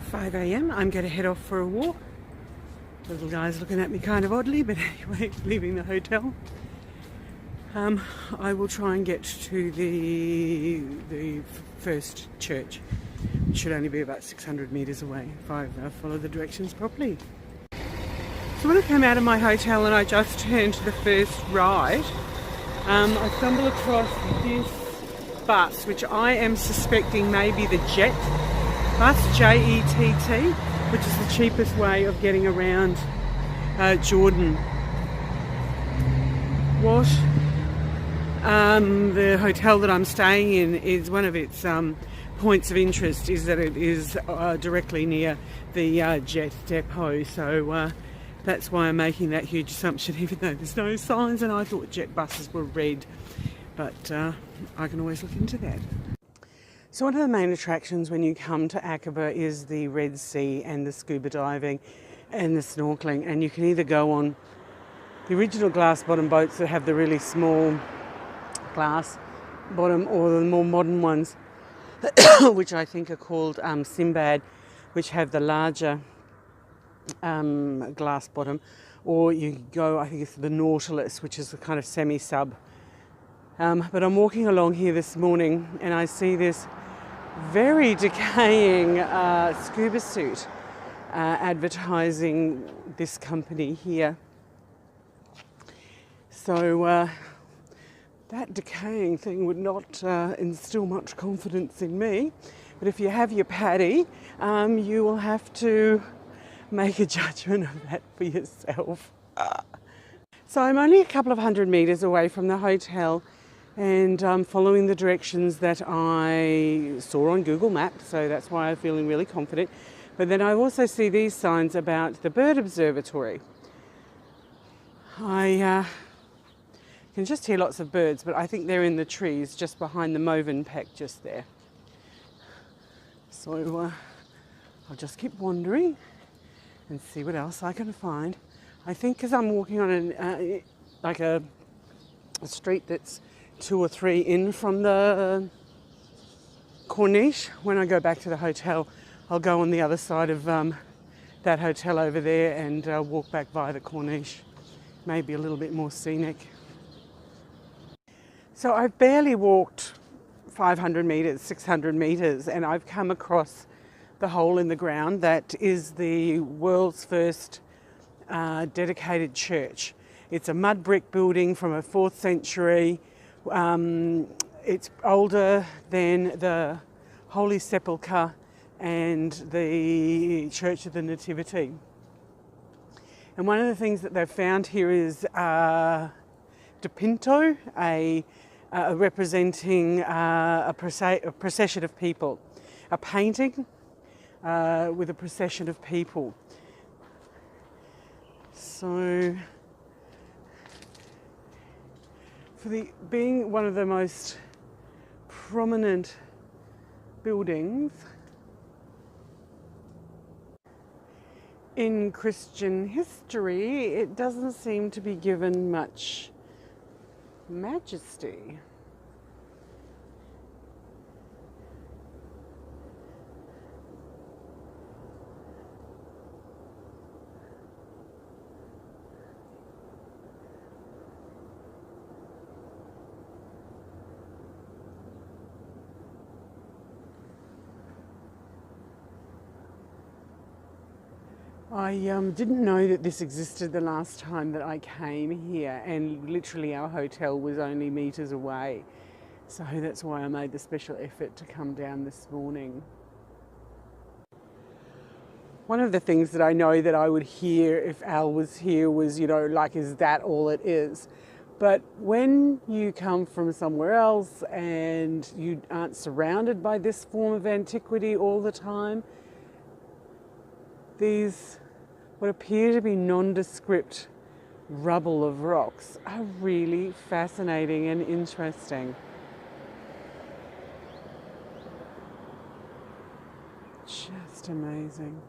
5 a.m. I'm going to head off for a walk. The little guy's looking at me kind of oddly, but anyway, leaving the hotel. I will try and get to the first church. It should only be about 600 metres away if I follow the directions properly. So when I came out of my hotel and I just turned to the first right, I stumbled across this bus, which I am suspecting may be the Jet bus, J-E-T-T, which is the cheapest way of getting around Jordan. The hotel that I'm staying in is one of its points of interest is that it is directly near the Jet depot, so that's why I'm making that huge assumption, even though there's no signs, and I thought Jet buses were red, but I can always look into that. So one of the main attractions when you come to Aqaba is the Red Sea and the scuba diving and the snorkeling, and you can either go on the original glass bottom boats that have the really small glass bottom, or the more modern ones which I think are called Sinbad, which have the larger glass bottom, or you go, I think it's the Nautilus, which is a kind of semi-sub. But I'm walking along here this morning and I see this very decaying scuba suit advertising this company here. So that decaying thing would not instill much confidence in me. But if you have your paddy, you will have to make a judgment of that for yourself. So I'm only a couple of hundred metres away from the hotel, and I'm following the directions that I saw on Google Maps, so that's why I'm feeling really confident. But then I also see these signs about the bird observatory. I can just hear lots of birds, but I think they're in the trees just behind the Movenpick just there. So I'll just keep wandering and see what else I can find. I think because I'm walking on a street that's 2 or 3 in from the Corniche, when I go back to the hotel, I'll go on the other side of that hotel over there and walk back via the Corniche. Maybe a little bit more scenic. So I've barely walked 500 metres, 600 metres, and I've come across the hole in the ground that is the world's first dedicated church. It's a mud brick building from a 4th century. It's older than the Holy Sepulchre and the Church of the Nativity. And one of the things that they've found here is dipinto, representing a procession of people, a painting with a procession of people. So, being one of the most prominent buildings in Christian history, it doesn't seem to be given much majesty. I didn't know that this existed the last time that I came here, and literally our hotel was only metres away. So that's why I made the special effort to come down this morning. One of the things that I know that I would hear if Al was here was, is that all it is? But when you come from somewhere else and you aren't surrounded by this form of antiquity all the time, these what appear to be nondescript rubble of rocks are really fascinating and interesting. Just amazing.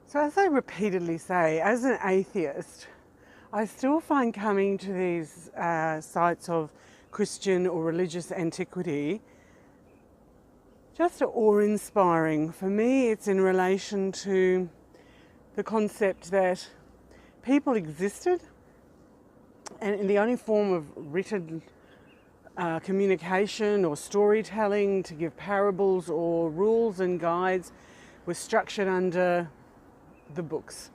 So as I repeatedly say, as an atheist, I still find coming to these sites of Christian or religious antiquity just awe-inspiring. For me, it's in relation to the concept that people existed, and the only form of written communication or storytelling to give parables or rules and guides was structured under the books.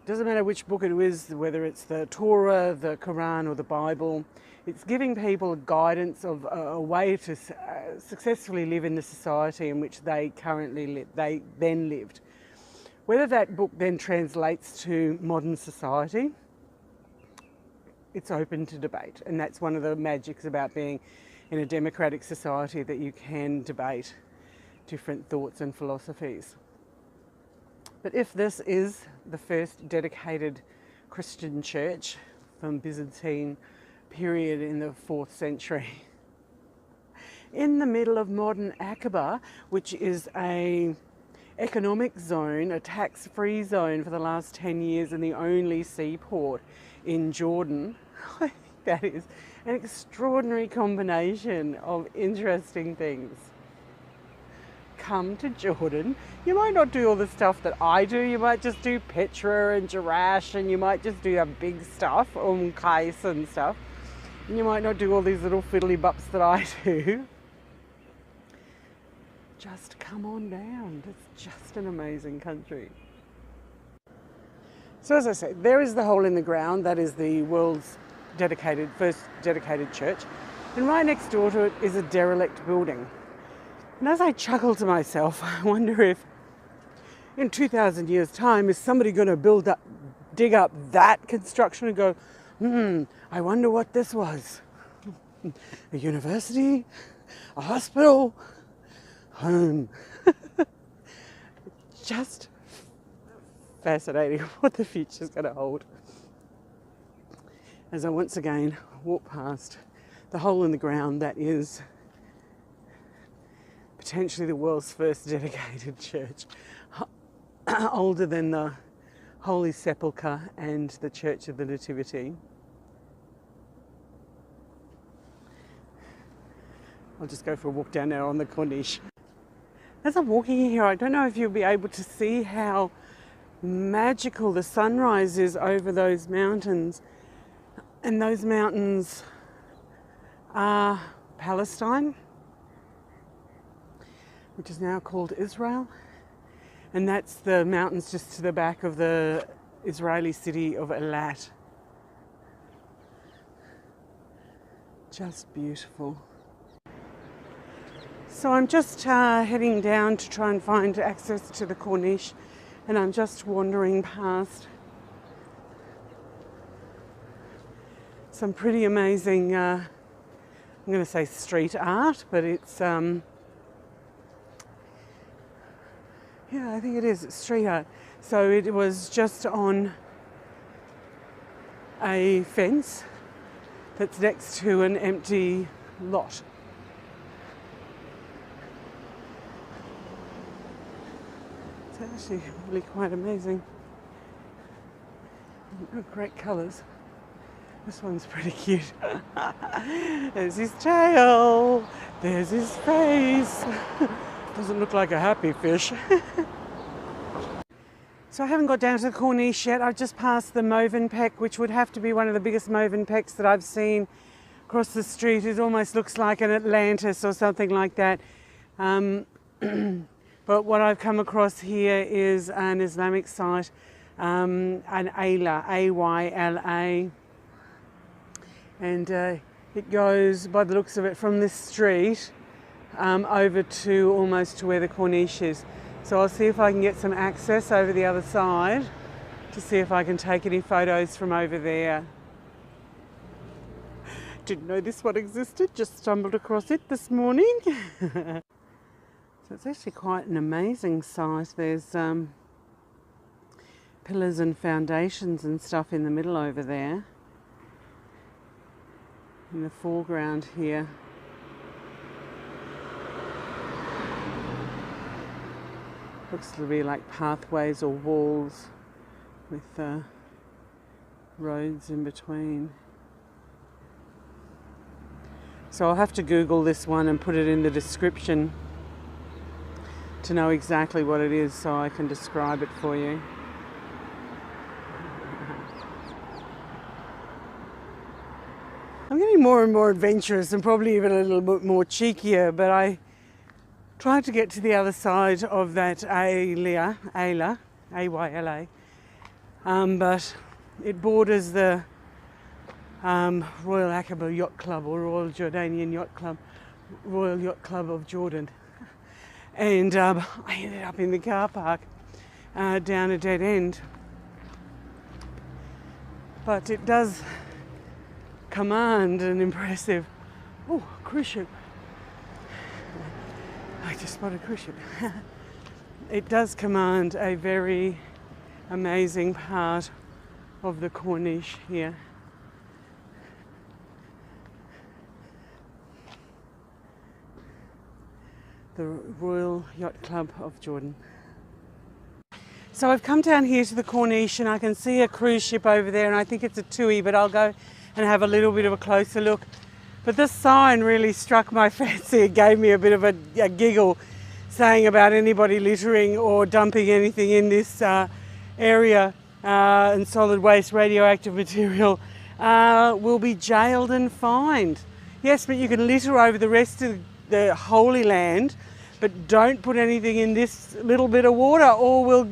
Doesn't matter which book it is, whether it's the Torah, the Quran or the Bible. It's giving people guidance of a way to successfully live in the society in which they then lived. Whether that book then translates to modern society, it's open to debate. And that's one of the magics about being in a democratic society, that you can debate different thoughts and philosophies. But if this is the first dedicated Christian church from Byzantine period in the 4th century, in the middle of modern Aqaba, which is a economic zone, a tax-free zone for the last 10 years and the only seaport in Jordan, I think that is an extraordinary combination of interesting things. Come to Jordan. You might not do all the stuff that I do. You might just do Petra and Jerash, and you might just do the big stuff, Kais and stuff. And you might not do all these little fiddly bops that I do. Just come on down. It's just an amazing country. So as I said, there is the hole in the ground. That is the world's first dedicated church. And right next door to it is a derelict building. And as I chuckle to myself, I wonder if in 2,000 years' time, is somebody going to dig up that construction and go, I wonder what this was. A university? A hospital? Home? Just fascinating what the future's going to hold. As I once again walk past the hole in the ground that is potentially the world's first dedicated church, older than the Holy Sepulchre and the Church of the Nativity. I'll just go for a walk down there on the Corniche. As I'm walking here, I don't know if you'll be able to see how magical the sunrise is over those mountains. And those mountains are Palestine, which is now called Israel. And that's the mountains just to the back of the Israeli city of Eilat. Just beautiful. So I'm just heading down to try and find access to the Corniche, and I'm just wandering past some pretty amazing, I'm going to say street art, but it's, yeah, I think it is street art. So it was just on a fence that's next to an empty lot. It's actually really quite amazing. Great colours. This one's pretty cute. There's his tail. There's his face. Doesn't look like a happy fish. So I haven't got down to the Corniche yet. I've just passed the Movenpick, which would have to be one of the biggest Movenpicks that I've seen across the street. It almost looks like an Atlantis or something like that. But what I've come across here is an Islamic site, an Ayla, A-Y-L-A. And it goes, by the looks of it, from this street over to almost to where the Corniche is. So I'll see if I can get some access over the other side to see if I can take any photos from over there. Didn't know this one existed, just stumbled across it this morning. So it's actually quite an amazing site. There's pillars and foundations and stuff in the middle over there. In the foreground here. Looks to be like pathways or walls with roads in between. So I'll have to Google this one and put it in the description to know exactly what it is so I can describe it for you. I'm getting more and more adventurous and probably even a little bit more cheekier, but I tried to get to the other side of that Ayla, A-Y-L-A, but it borders the Royal Aqaba Yacht Club or Royal Jordanian Yacht Club, Royal Yacht Club of Jordan. And I ended up in the car park down a dead end. But it does command an impressive, oh, cruise ship. I just spotted a cruise ship. It does command a very amazing part of the Corniche here. The Royal Yacht Club of Jordan. So I've come down here to the Corniche and I can see a cruise ship over there, and I think it's a TUI, but I'll go and have a little bit of a closer look. But this sign really struck my fancy. It gave me a bit of a giggle, saying about anybody littering or dumping anything in this area and solid waste radioactive material will be jailed and fined. Yes, but you can litter over the rest of the Holy Land, but don't put anything in this little bit of water or we'll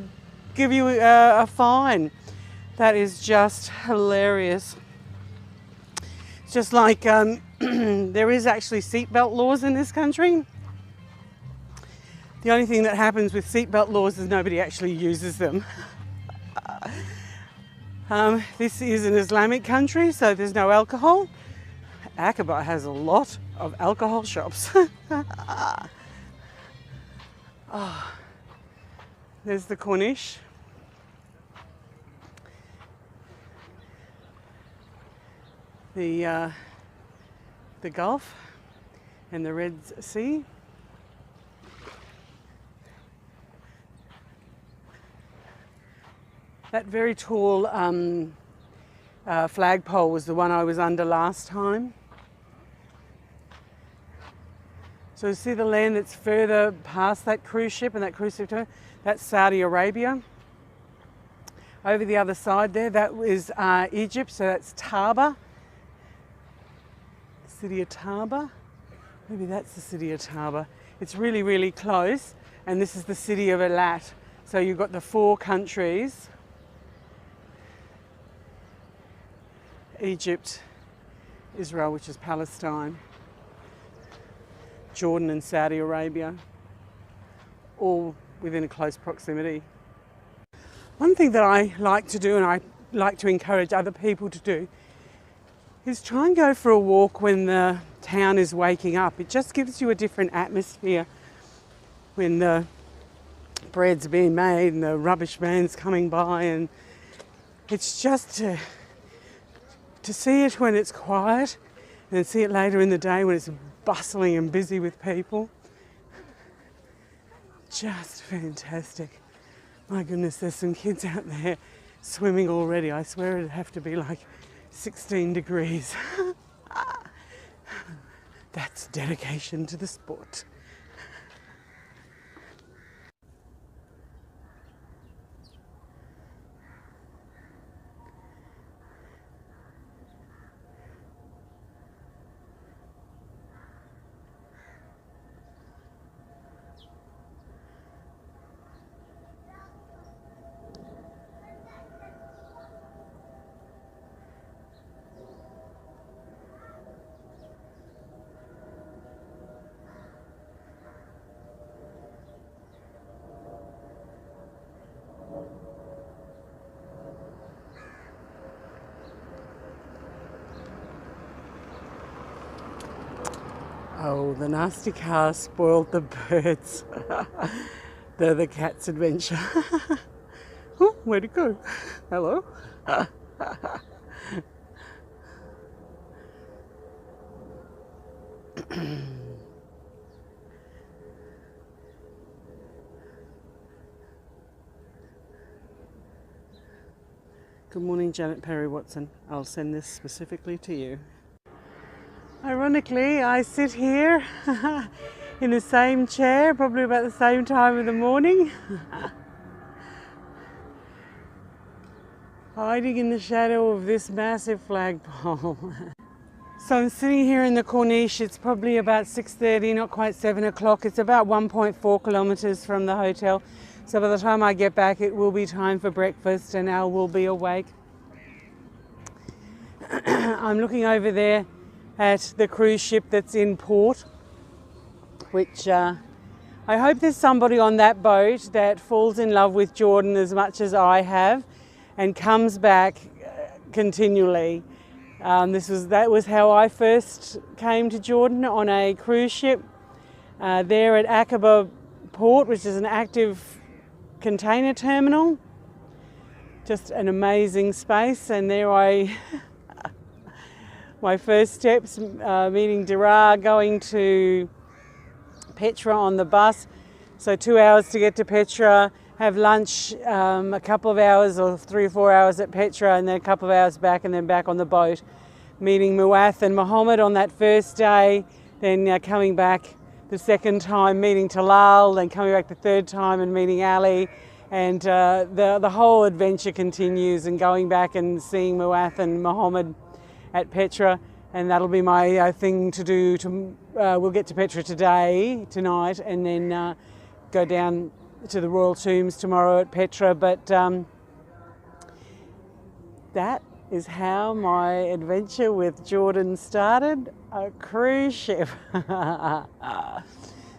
give you a fine. That is just hilarious. It's just like there is actually seatbelt laws in this country. The only thing that happens with seatbelt laws is nobody actually uses them. This is an Islamic country, so there's no alcohol. Aqaba has a lot of alcohol shops. Oh, there's the Corniche. The Gulf and the Red Sea. That very tall flagpole was the one I was under last time. So you see the land that's further past that cruise ship and that cruise ship, that's Saudi Arabia. Over the other side there, that is Egypt, so that's Taba. City of Taba. Maybe that's the city of Taba. It's really, really close, and this is the city of Eilat. So you've got the four countries: Egypt, Israel, which is Palestine, Jordan and Saudi Arabia, all within a close proximity. One thing that I like to do, and I like to encourage other people to do, is try and go for a walk when the town is waking up. It just gives you a different atmosphere when the bread's being made and the rubbish man's coming by, and it's just to see it when it's quiet and then see it later in the day when it's bustling and busy with people. Just fantastic. My goodness, there's some kids out there swimming already. I swear it'd have to be like 16 degrees. That's dedication to the sport. Oh, the nasty car spoiled the birds. They're the cat's adventure. Oh, where'd it go? Hello? Good morning, Janet Perry Watson. I'll send this specifically to you. Ironically, I sit here in the same chair, probably about the same time of the morning. Hiding in the shadow of this massive flagpole. So I'm sitting here in the Corniche. It's probably about 6:30, not quite 7 o'clock. It's about 1.4 kilometres from the hotel. So by the time I get back, it will be time for breakfast and Al will be awake. I'm looking over there at the cruise ship that's in port, which I hope there's somebody on that boat that falls in love with Jordan as much as I have and comes back continually. That was how I first came to Jordan, on a cruise ship there at Aqaba port, which is an active container terminal. Just an amazing space, and there my first steps, meeting Dara, going to Petra on the bus. So 2 hours to get to Petra, have lunch, a couple of hours or 3 or 4 hours at Petra, and then a couple of hours back, and then back on the boat. Meeting Muath and Mohammed on that first day, then coming back the second time, meeting Talal, then coming back the third time and meeting Ali. And the whole adventure continues, and going back and seeing Muath and Mohammed at Petra, and that'll be my thing to do. We'll get to Petra tonight, and then go down to the Royal Tombs tomorrow at Petra. But that is how my adventure with Jordan started, a cruise ship.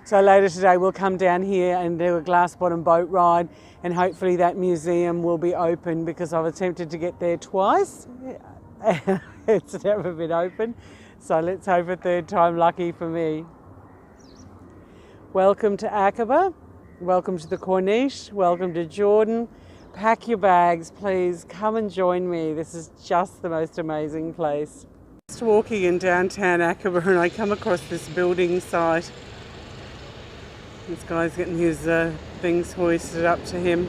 So later today we'll come down here and do a glass bottom boat ride, and hopefully that museum will be open, because I've attempted to get there twice. It's never been open, so let's hope a third time lucky for me. Welcome to Aqaba, welcome to the Corniche, welcome to Jordan. Pack your bags, please, come and join me. This is just the most amazing place. Just walking in downtown Aqaba, and I come across this building site. This guy's getting his things hoisted up to him.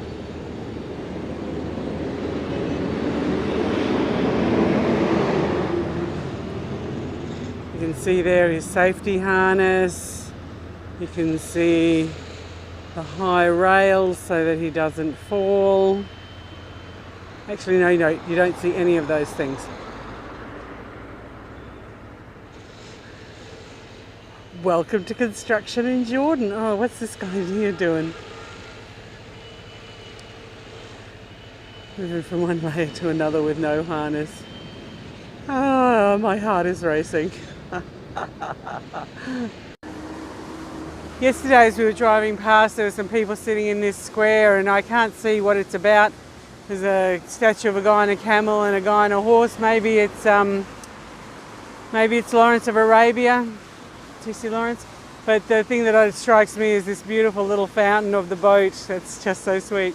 You can see there his safety harness. You can see the high rails so that he doesn't fall. Actually, no, you don't see any of those things. Welcome to construction in Jordan. Oh, what's this guy here doing? Moving from one layer to another with no harness. Oh, my heart is racing. Yesterday as we were driving past, there were some people sitting in this square, and I can't see what it's about. There's a statue of a guy on a camel and a guy on a horse. Maybe it's Lawrence of Arabia. T.C. Lawrence. But the thing that strikes me is this beautiful little fountain of the boat. That's just so sweet.